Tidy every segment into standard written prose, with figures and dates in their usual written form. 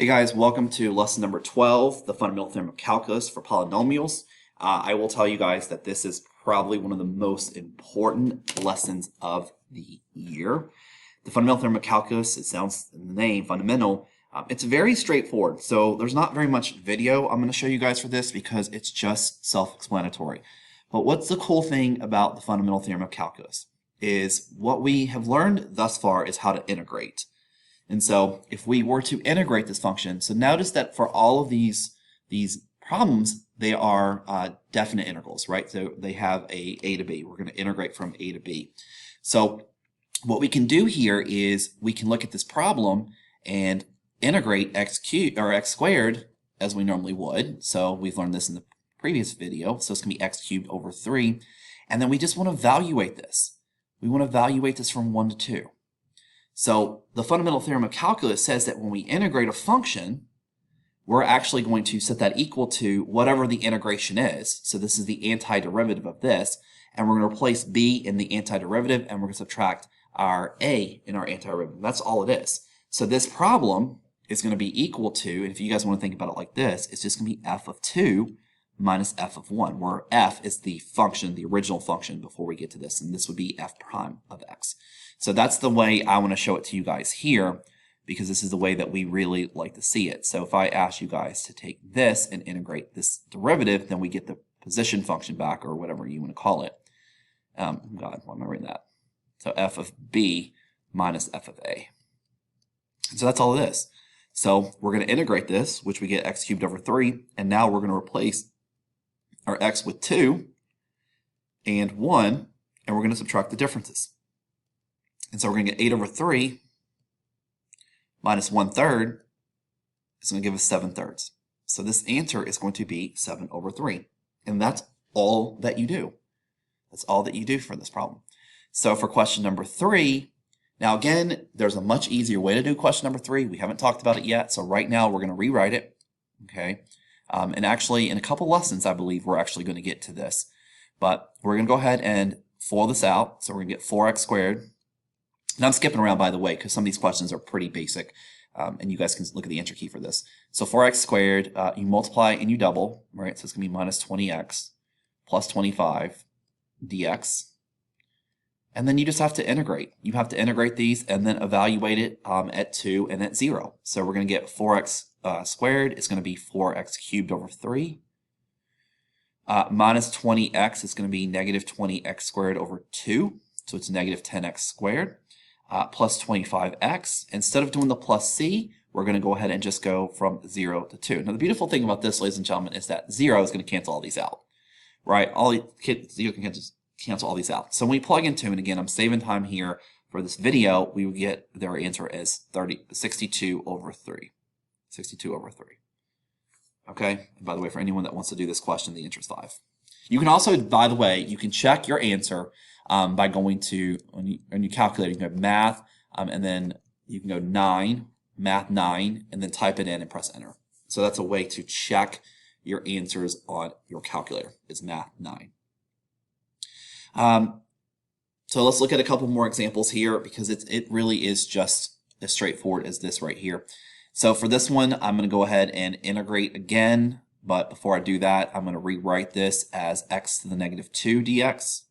Hey guys, welcome to lesson number 12, the fundamental theorem of calculus for polynomials. I will tell you guys that this is probably one of the most important lessons of the year. The fundamental theorem of calculus, it sounds in the name, fundamental. It's very straightforward, so there's not very much video I'm going to show you guys for this because it's just self-explanatory. But what's the cool thing about the fundamental theorem of calculus is what we have learned thus far is how to integrate. And so if we were to integrate this function, so notice that for all of these problems, they are definite integrals, right? So they have a to b. We're going to integrate from a to b. So what we can do here is we can look at this problem and integrate x cubed or x squared as we normally would. So we've learned this in the previous video. So it's going to be x cubed over 3. And then we just want to evaluate this. We want to evaluate this from 1 to 2. So the fundamental theorem of calculus says that when we integrate a function, we're actually going to set that equal to whatever the integration is. So this is the antiderivative of this, and we're going to replace b in the antiderivative, and we're going to subtract our a in our antiderivative. That's all it is. So this problem is going to be equal to, and if you guys want to think about it like this, it's just going to be f of 2 minus f of 1, where f is the function, the original function before we get to this, and this would be f prime of x. So that's the way I want to show it to you guys here, because this is the way that we really like to see it. So if I ask you guys to take this and integrate this derivative, then we get the position function back, or whatever you want to call it. God, why am I writing that? So f of b minus f of a. And so that's all it is. So we're going to integrate this, which we get x cubed over 3, and now we're going to replace our x with 2 and 1, and we're going to subtract the differences. And so we're going to get 8 over 3 minus 1/3 is going to give us 7/3. So this answer is going to be 7 over 3. And that's all that you do. That's all that you do for this problem. So for question number 3, now again, there's a much easier way to do question number 3. We haven't talked about it yet. So right now we're going to rewrite it. Okay. And actually in a couple lessons, I believe we're actually going to get to this. But we're going to go ahead and FOIL this out. So we're going to get 4x squared. And I'm skipping around, by the way, because some of these questions are pretty basic, and you guys can look at the answer key for this. So 4x squared, you multiply and you double, right? So it's going to be minus 20x plus 25 dx. And then you just have to integrate. You have to integrate these and then evaluate it at 2 and at 0. So we're going to get 4x squared is going to be 4x cubed over 3. Minus 20x is going to be negative 20x squared over 2. So it's negative 10x squared. Plus 25x. Instead of doing the plus c, we're going to go ahead and just go from 0 to 2. Now the beautiful thing about this, ladies and gentlemen, is that 0 is going to cancel all these out, right? You can just cancel all these out. So when we plug in 2, and again, I'm saving time here for this video, we will get their answer as 62 over 3. 62 over 3. Okay? And by the way, for anyone that wants to do this question, the answer is 5. You can also, by the way, you can check your answer by going to, on your calculator, you can go math, and then you can go 9, math 9, and then type it in and press enter. So that's a way to check your answers on your calculator, is math 9. So let's look at a couple more examples here, because it really is just as straightforward as this right here. So for this one, I'm going to go ahead and integrate again, but before I do that, I'm going to rewrite this as x to the negative 2 dx.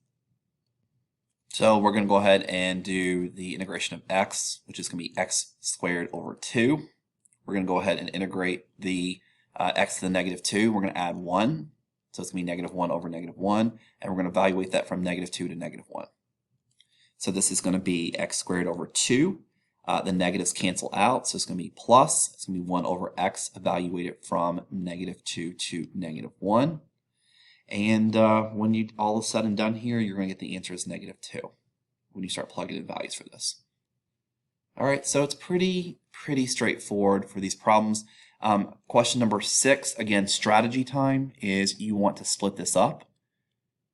So we're going to go ahead and do the integration of x, which is going to be x squared over 2. We're going to go ahead and integrate the x to the negative 2. We're going to add 1. So it's going to be negative 1 over negative 1. And we're going to evaluate that from negative 2 to negative 1. So this is going to be x squared over 2. The negatives cancel out. So it's going to be plus. It's going to be 1 over x evaluated from negative 2 to negative 1. And when you all is said and done here, you're going to get the answer as negative 2 when you start plugging in values for this. All right, so it's pretty straightforward for these problems. Question number 6, again, strategy time, is you want to split this up.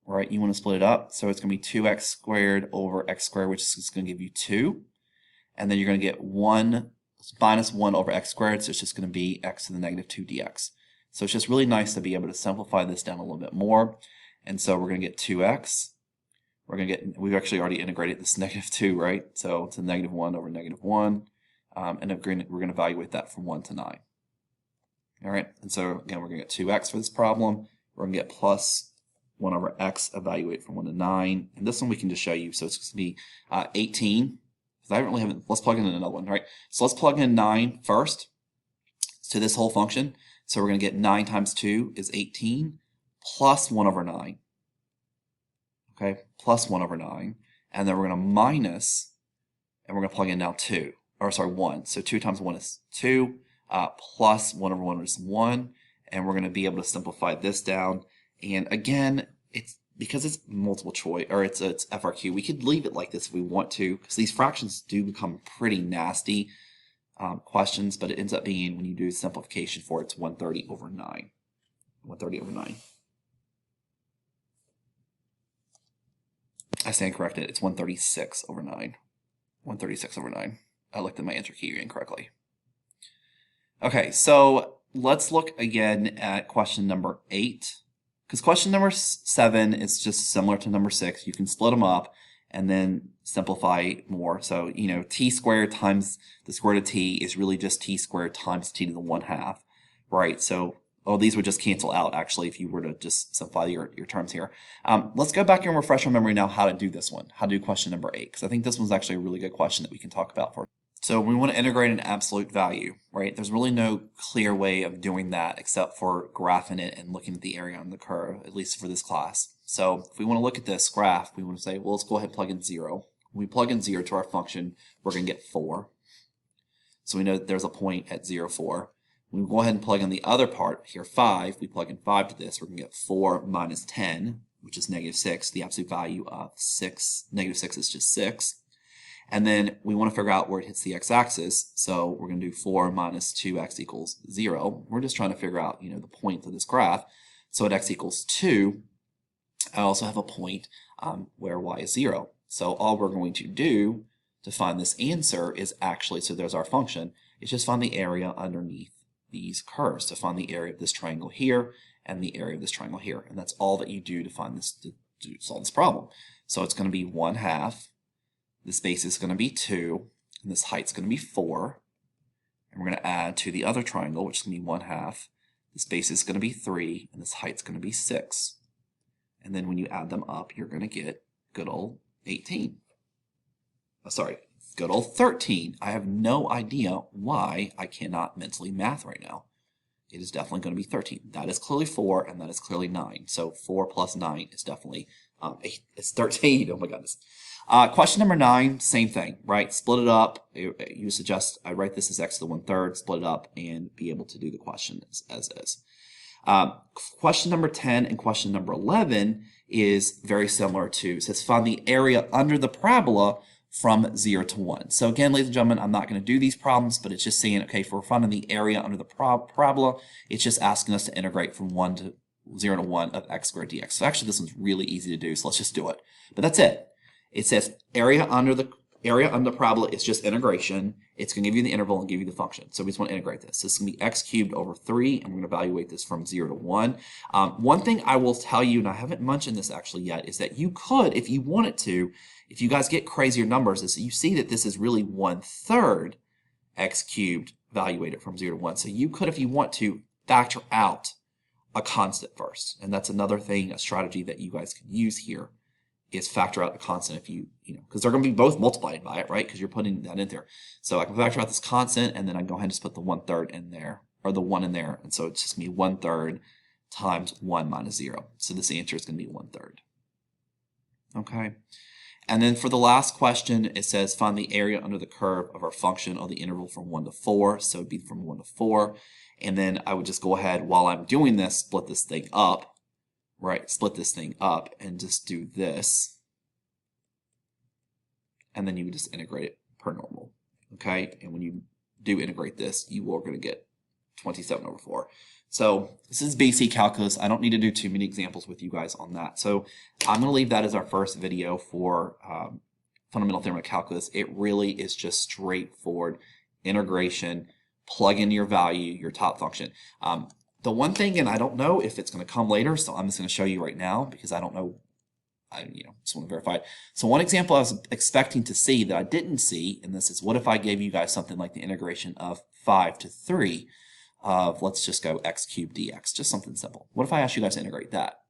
Right, you want to split it up. So it's going to be 2x squared over x squared, which is going to give you 2. And then you're going to get 1 minus 1 over x squared, so it's just going to be x to the negative 2 dx. So it's just really nice to be able to simplify this down a little bit more. And so we're going to get 2x. We're going to get, we've actually already integrated this negative 2, right? So it's a negative 1 over negative 1. And we're going to evaluate that from 1 to 9. All right, and so again, we're going to get 2x for this problem. We're going to get plus 1 over x, evaluate from 1 to 9. And this one we can just show you. So it's going to be 18. I don't really have it. Let's plug in another one, right? So let's plug in 9 first to this whole function. So we're going to get 9 times 2 is 18 plus 1 over 9. Okay, plus 1 over 9. And then we're going to minus, and we're going to plug in now 2. Or sorry, 1. So 2 times 1 is 2. Plus 1 over 1 is 1. And we're going to be able to simplify this down. And again, it's because it's multiple choice, or it's FRQ, we could leave it like this if we want to, because these fractions do become pretty nasty questions, but it ends up being, when you do simplification for it, it's 130 over 9. 130 over 9. I stand corrected. It's 136 over 9. 136 over 9. I looked at my answer key incorrectly. Okay, so let's look again at question number 8. Because question number 7 is just similar to number 6. You can split them up and then simplify more. So, you know, t squared times the square root of t is really just t squared times t to the 1/2, right? So, these would just cancel out, actually, if you were to just simplify your terms here. Let's go back and refresh our memory now how to do this one, how to do question number 8, because I think this one's actually a really good question that we can talk about for. So we want to integrate an absolute value, right? There's really no clear way of doing that except for graphing it and looking at the area on the curve, at least for this class. So if we want to look at this graph, we want to say, well, let's go ahead and plug in 0. When we plug in 0 to our function, we're going to get 4. So we know that there's a point at 0, 4. When we go ahead and plug in the other part here, 5, we plug in 5 to this, we're going to get 4 minus 10, which is negative 6. The absolute value of negative 6 is just 6. And then we want to figure out where it hits the x-axis, so we're going to do 4 minus 2x equals 0. We're just trying to figure out, you know, the point of this graph. So at x equals 2, I also have a point where y is 0. So all we're going to do to find this answer is actually, so there's our function, is just find the area underneath these curves, to find the area of this triangle here and the area of this triangle here. And that's all that you do to find this, to solve this problem. So it's going to be 1/2. This base is going to be 2, and this height's going to be 4. And we're going to add to the other triangle, which is going to be 1/2. This base is going to be 3, and this height's going to be 6. And then when you add them up, you're going to get good old 18. Good old 13. I have no idea why I cannot mentally math right now. It is definitely going to be 13. That is clearly 4, and that is clearly 9. So 4 plus 9 is definitely 8. It's 13. Oh my goodness. Question number 9, same thing, right? Split it up. You suggest I write this as x to the 1/3, split it up, and be able to do the question as is. Question number 10 and question number 11 is very similar to, it says find the area under the parabola from 0 to 1. So again, ladies and gentlemen, I'm not going to do these problems, but it's just saying, okay, if we're finding the area under the parabola, it's just asking us to integrate from 0 to 1 of x squared dx. So actually, this one's really easy to do, so let's just do it. But that's it. It says area under the parabola is just integration. It's going to give you the interval and give you the function. So we just want to integrate this. This is going to be x cubed over 3, and we're going to evaluate this from 0 to 1. One thing I will tell you, and I haven't mentioned this actually yet, is that you could, if you wanted to, if you guys get crazier numbers, is you see that this is really 1/3 x cubed evaluated from 0 to 1. So you could, if you want to, factor out a constant first. And that's another thing, a strategy that you guys can use here, is factor out a constant if you know, because they're going to be both multiplied by it, right? Because you're putting that in there. So I can factor out this constant, and then I can go ahead and just put the 1/3 in there, or the 1 in there. And so it's just going to be 1/3 times 1 minus 0. So this answer is going to be 1/3. Okay. And then for the last question, it says find the area under the curve of our function on the interval from 1 to 4. So it'd be from 1 to 4. And then I would just go ahead, while I'm doing this, split this thing up. Right, split this thing up and just do this. And then you would just integrate it per normal. Okay, and when you do integrate this, you are going to get 27 over 4. So this is basic calculus. I don't need to do too many examples with you guys on that. So I'm going to leave that as our first video for fundamental theorem of calculus. It really is just straightforward integration. Plug in your value, your top function. The one thing, and I don't know if it's going to come later, so I'm just going to show you right now because I don't know. I just want to verify it. So one example I was expecting to see that I didn't see, and this is, what if I gave you guys something like the integration of 5 to 3? of, let's just go x cubed dx, just something simple. What if I ask you guys to integrate that?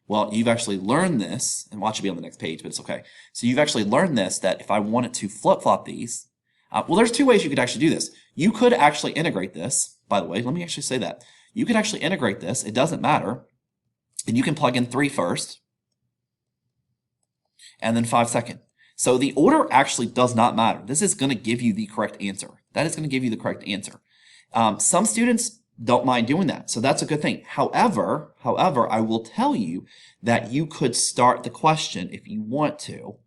Well, you've actually learned this, and watch it be on the next page, but it's okay. So you've actually learned this, that if I wanted to flip-flop these, well, there's two ways you could actually do this. You could actually integrate this, by the way, let me actually say that. You could actually integrate this, it doesn't matter, and you can plug in 3 first, and then 5 second. So the order actually does not matter. This is going to give you the correct answer. That is going to give you the correct answer. Some students don't mind doing that, so that's a good thing. However, I will tell you that you could start the question if you want to,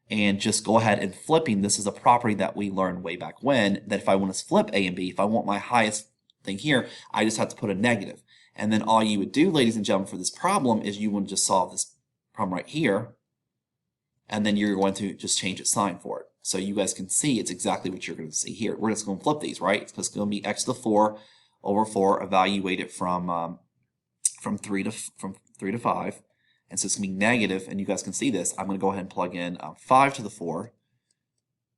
and just go ahead and flipping. This is a property that we learned way back when, that if I want to flip A and B, if I want my highest thing here, I just have to put a negative. And then all you would do, ladies and gentlemen, for this problem is you would just solve this problem right here, and then you're going to just change its sign for it. So you guys can see it's exactly what you're going to see here. We're just going to flip these, right? It's going to be x to the 4 over 4 evaluated from 3 to 5. And so it's going to be negative, and you guys can see this. I'm going to go ahead and plug in 5 to the 4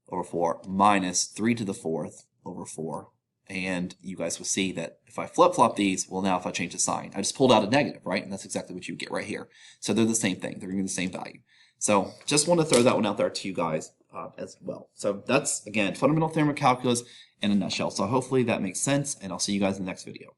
over 4 minus 3 to the 4th over 4. And you guys will see that if I flip-flop these, well, now if I change the sign, I just pulled out a negative, right? And that's exactly what you get right here. So they're the same thing. They're going to be the same value. So just want to throw that one out there to you guys as well. So that's, again, fundamental theorem of calculus in a nutshell. So hopefully that makes sense, and I'll see you guys in the next video.